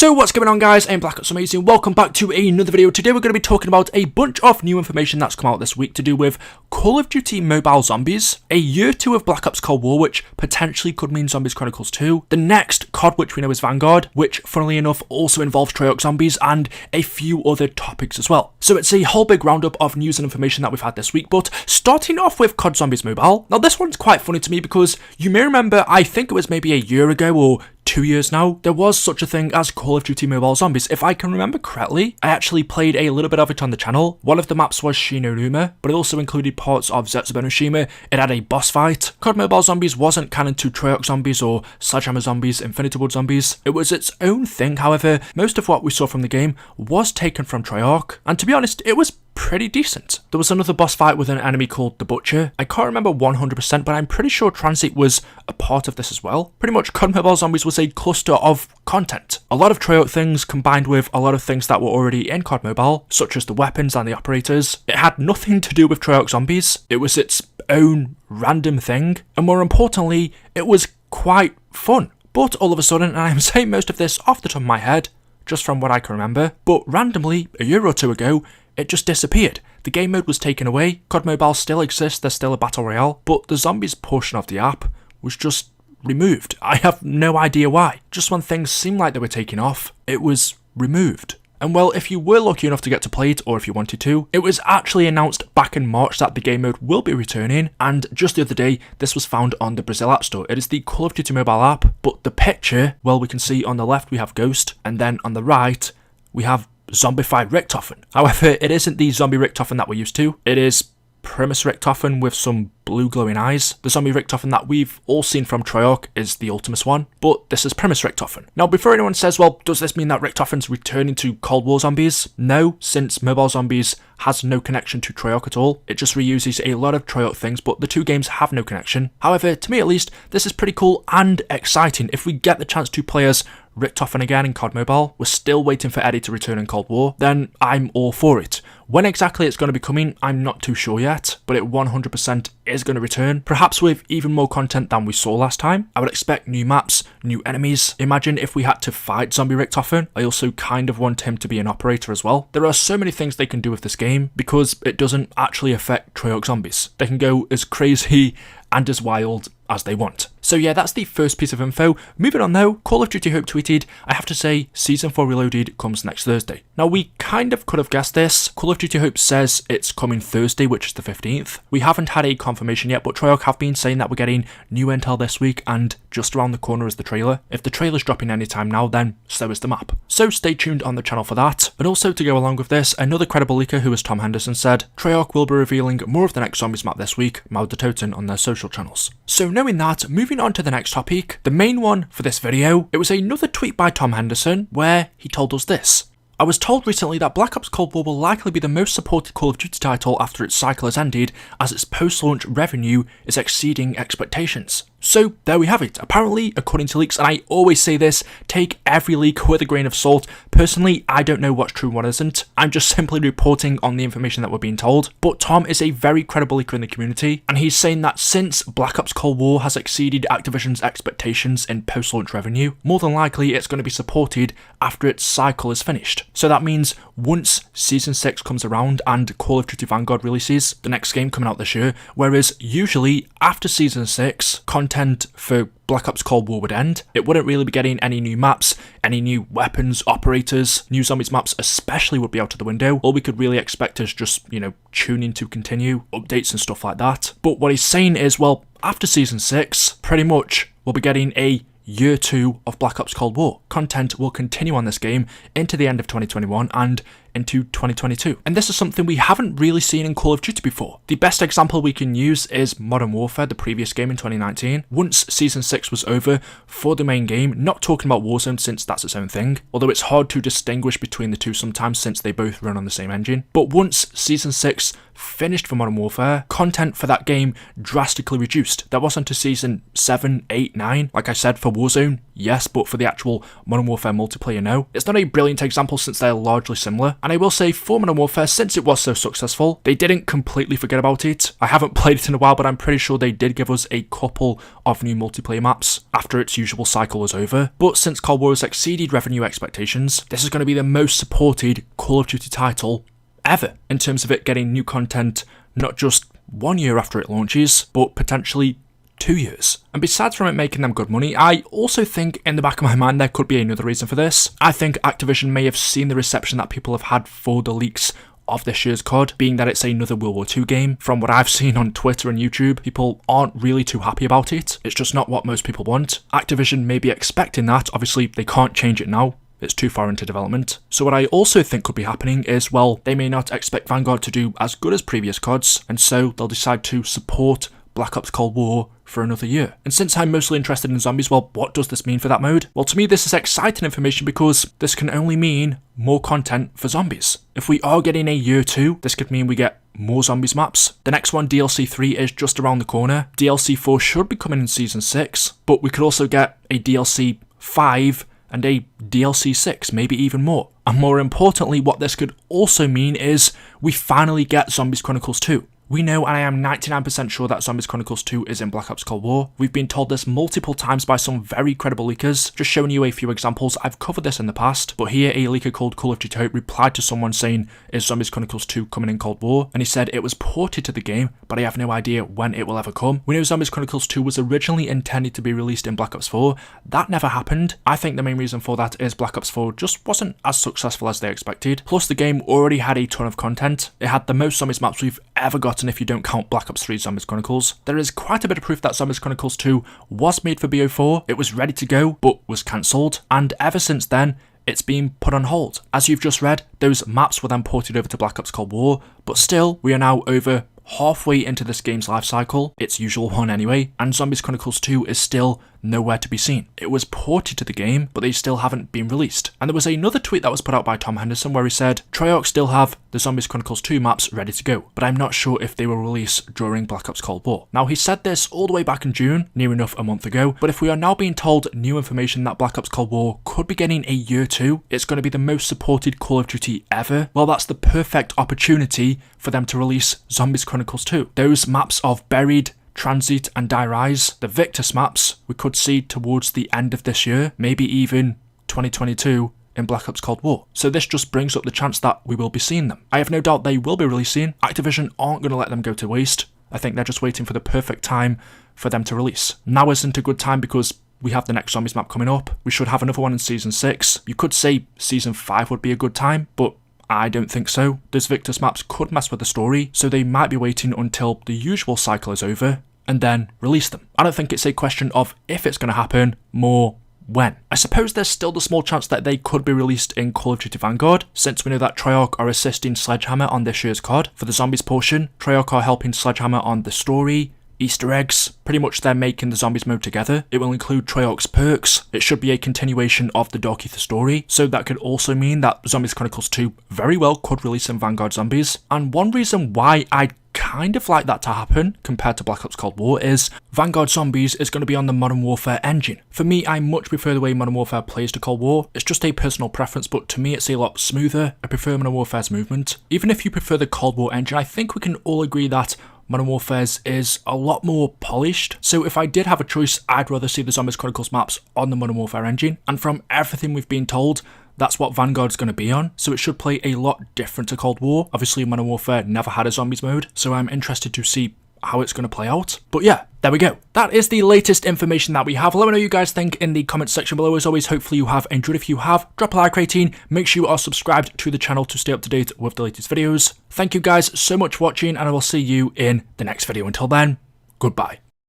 So what's going on, guys? I'm Black Ops Amazing. Welcome back to another video. Today we're going to be talking about a bunch of new information that's come out this week to do with Call of Duty Mobile Zombies, a year 2 of Black Ops Cold War, which potentially could mean Zombies Chronicles 2, the next COD, which we know is Vanguard, which funnily enough also involves Treyarch zombies, and a few other topics as well. So it's a whole big roundup of news and information that we've had this week, but starting off with COD Zombies Mobile. Now this one's quite funny to me because you may remember, I think it was maybe a year ago or 2 years now, there was such a thing as Call of Duty Mobile Zombies. If I can remember correctly, I actually played a little bit of it on the channel. One of the maps was Shinonuma, but it also included parts of Zetsubonoshima. It had a boss fight. COD Mobile Zombies wasn't canon to Treyarch zombies or Sledgehammer zombies, Infinity Ward zombies. It was its own thing. However, most of what we saw from the game was taken from Treyarch, and to be honest, it was pretty decent. There was another boss fight with an enemy called the Butcher. I can't remember 100%, but I'm pretty sure Tranzit was a part of this as well. Pretty much, COD Mobile Zombies was a cluster of content. A lot of Treyarch things combined with a lot of things that were already in COD Mobile, such as the weapons and the operators. It had nothing to do with Treyarch zombies. It was its own random thing, and more importantly, it was quite fun. But all of a sudden, and I'm saying most of this off the top of my head, just from what I can remember, but randomly, a year or two ago, it just disappeared. The game mode was taken away, COD Mobile still exists, there's still a battle royale, but the zombies portion of the app was just removed. I have no idea why. Just when things seemed like they were taking off, it was removed. And well, if you were lucky enough to get to play it, or if you wanted to, it was actually announced back in March that the game mode will be returning, and just the other day, this was found on the Brazil App Store. It is the Call of Duty mobile app, but the picture, well, we can see on the left we have Ghost, and then on the right, we have zombified Richtofen. However, it isn't the zombie Richtofen that we're used to. It is Primus Richtofen with some blue glowing eyes. The zombie Richtofen that we've all seen from Treyarch is the Ultimus one, but this is Primus Richtofen. Now, before anyone says, well, does this mean that Richtofen's returning to Cold War zombies? No, since Mobile Zombies has no connection to Treyarch at all. It just reuses a lot of Treyarch things, but the two games have no connection. However, to me at least, this is pretty cool and exciting. If we get the chance to play as Richtofen again in COD Mobile, we're still waiting for Eddie to return in Cold War, then I'm all for it. When exactly it's going to be coming, I'm not too sure yet, but it 100% is going to return, perhaps with even more content than we saw last time. I would expect new maps, new enemies. Imagine if we had to fight zombie Richtofen. I also kind of want him to be an operator as well. There are so many things they can do with this game because it doesn't actually affect Treyarch zombies. They can go as crazy and as wild as they want. So yeah, that's the first piece of info. Moving on though, Call of Duty Hope tweeted, I have to say, Season 4 Reloaded comes next Thursday. Now we kind of could have guessed this. Call of Duty Hope says it's coming Thursday, which is the 15th. We haven't had a confirmation yet, but Treyarch have been saying that we're getting new intel this week, and just around the corner is the trailer. If the trailer's dropping anytime now, then so is the map. So stay tuned on the channel for that. And also to go along with this, another credible leaker who is Tom Henderson said, Treyarch will be revealing more of the next Zombies map this week, Toten on their social channels. So knowing that, moving on to the next topic, the main one for this video, it was another tweet by Tom Henderson where he told us this. I was told recently that Black Ops Cold War will likely be the most supported Call of Duty title after its cycle has ended, as its post-launch revenue is exceeding expectations. So there we have it. Apparently, according to leaks, and I always say this, take every leak with a grain of salt. Personally, I don't know what's true and what isn't. I'm just simply reporting on the information that we're being told. But Tom is a very credible leaker in the community, and he's saying that since Black Ops Cold War has exceeded Activision's expectations in post-launch revenue, more than likely it's going to be supported after its cycle is finished. So that means once Season 6 comes around and Call of Duty Vanguard releases, the next game coming out this year, whereas usually after Season 6, content for Black Ops Cold War would end. It wouldn't really be getting any new maps, any new weapons, operators, new zombies maps especially would be out of the window. All we could really expect is just, tuning to continue, updates and stuff like that. But what he's saying is, well, after Season 6, pretty much we'll be getting a Year 2 of Black Ops Cold War. Content will continue on this game into the end of 2021 and into 2022. And this is something we haven't really seen in Call of Duty before. The best example we can use is Modern Warfare, the previous game in 2019. Once Season 6 was over for the main game, not talking about Warzone since that's its own thing, although it's hard to distinguish between the two sometimes since they both run on the same engine. But once Season 6 finished for Modern Warfare, content for that game drastically reduced. That wasn't to Season 7, 8, 9. Like I said, for Warzone, yes, but for the actual Modern Warfare multiplayer, no. It's not a brilliant example since they're largely similar. And I will say for Modern Warfare, since it was so successful, they didn't completely forget about it. I haven't played it in a while, but I'm pretty sure they did give us a couple of new multiplayer maps after its usual cycle was over. But since Cold War has exceeded revenue expectations, this is going to be the most supported Call of Duty title ever in terms of it getting new content, not just 1 year after it launches, but potentially 2 years. And besides from it making them good money, I also think in the back of my mind there could be another reason for this. I think Activision may have seen the reception that people have had for the leaks of this year's COD, being that it's another World War II game. From what I've seen on Twitter and YouTube, people aren't really too happy about it. It's just not what most people want. Activision may be expecting that. Obviously, they can't change it now. It's too far into development. So what I also think could be happening is, well, they may not expect Vanguard to do as good as previous CODs, and so they'll decide to support Black Ops Cold War for another year. And since I'm mostly interested in zombies, well, what does this mean for that mode? Well, to me, this is exciting information because this can only mean more content for zombies. If we are getting a year 2, this could mean we get more zombies maps. The next one, DLC 3, is just around the corner. DLC 4 should be coming in Season 6, but we could also get a DLC 5 and a DLC 6, maybe even more. And more importantly, what this could also mean is we finally get Zombies Chronicles 2. We know, and I am 99% sure, that Zombies Chronicles 2 is in Black Ops Cold War. We've been told this multiple times by some very credible leakers. Just showing you a few examples. I've covered this in the past, but here a leaker called Call of Duty Hope replied to someone saying, is Zombies Chronicles 2 coming in Cold War? And he said it was ported to the game, but I have no idea when it will ever come. We know Zombies Chronicles 2 was originally intended to be released in Black Ops 4. That never happened. I think the main reason for that is Black Ops 4 just wasn't as successful as they expected. Plus, the game already had a ton of content. It had the most zombies maps we've ever gotten if you don't count Black Ops 3 Zombies Chronicles. There is quite a bit of proof that Zombies Chronicles 2 was made for BO4, it was ready to go, but was cancelled, and ever since then, it's been put on hold. As you've just read, those maps were then ported over to Black Ops Cold War, but still, we are now over halfway into this game's life cycle, its usual one anyway, and Zombies Chronicles 2 is still nowhere to be seen. It was ported to the game, but they still haven't been released. And there was another tweet that was put out by Tom Henderson where he said, Treyarch still have the Zombies Chronicles 2 maps ready to go, but I'm not sure if they will release during Black Ops Cold War. Now, he said this all the way back in June, near enough a month ago, but if we are now being told new information that Black Ops Cold War could be getting a year 2, it's going to be the most supported Call of Duty ever, well, that's the perfect opportunity for them to release Zombies Chronicles 2. Those maps of Buried, Transit and Die Rise, the Victus maps, we could see towards the end of this year, maybe even 2022 in Black Ops Cold War. So this just brings up the chance that we will be seeing them. I have no doubt they will be releasing. Activision aren't going to let them go to waste. I think they're just waiting for the perfect time for them to release. Now isn't a good time because we have the next Zombies map coming up. We should have another one in Season 6. You could say Season 5 would be a good time, but I don't think so. Those Victus maps could mess with the story, so they might be waiting until the usual cycle is over and then release them. I don't think it's a question of if it's going to happen, more when. I suppose there's still the small chance that they could be released in Call of Duty Vanguard, since we know that Treyarch are assisting Sledgehammer on this year's COD. For the zombies portion, Treyarch are helping Sledgehammer on the story, Easter eggs, pretty much they're making the zombies mode together. It will include Treyarch's perks. It should be a continuation of the Dark Ether story, so that could also mean that Zombies Chronicles 2 very well could release some Vanguard zombies. And one reason why I'd kind of like that to happen compared to Black Ops Cold War is Vanguard Zombies is going to be on the Modern Warfare engine. For me, I much prefer the way Modern Warfare plays to Cold War. It's just a personal preference, but to me it's a lot smoother. I prefer Modern Warfare's movement. Even if you prefer the Cold War engine, I think we can all agree that Modern Warfare's is a lot more polished. So if I did have a choice, I'd rather see the Zombies Chronicles maps on the Modern Warfare engine. And from everything we've been told, that's what Vanguard's going to be on, so it should play a lot different to Cold War. Obviously, Modern Warfare never had a zombies mode, so I'm interested to see how it's going to play out. But yeah, there we go. That is the latest information that we have. Let me know what you guys think in the comments section below. As always, hopefully you have enjoyed. If you have, drop a like rating. Make sure you are subscribed to the channel to stay up to date with the latest videos. Thank you guys so much for watching, and I will see you in the next video. Until then, goodbye.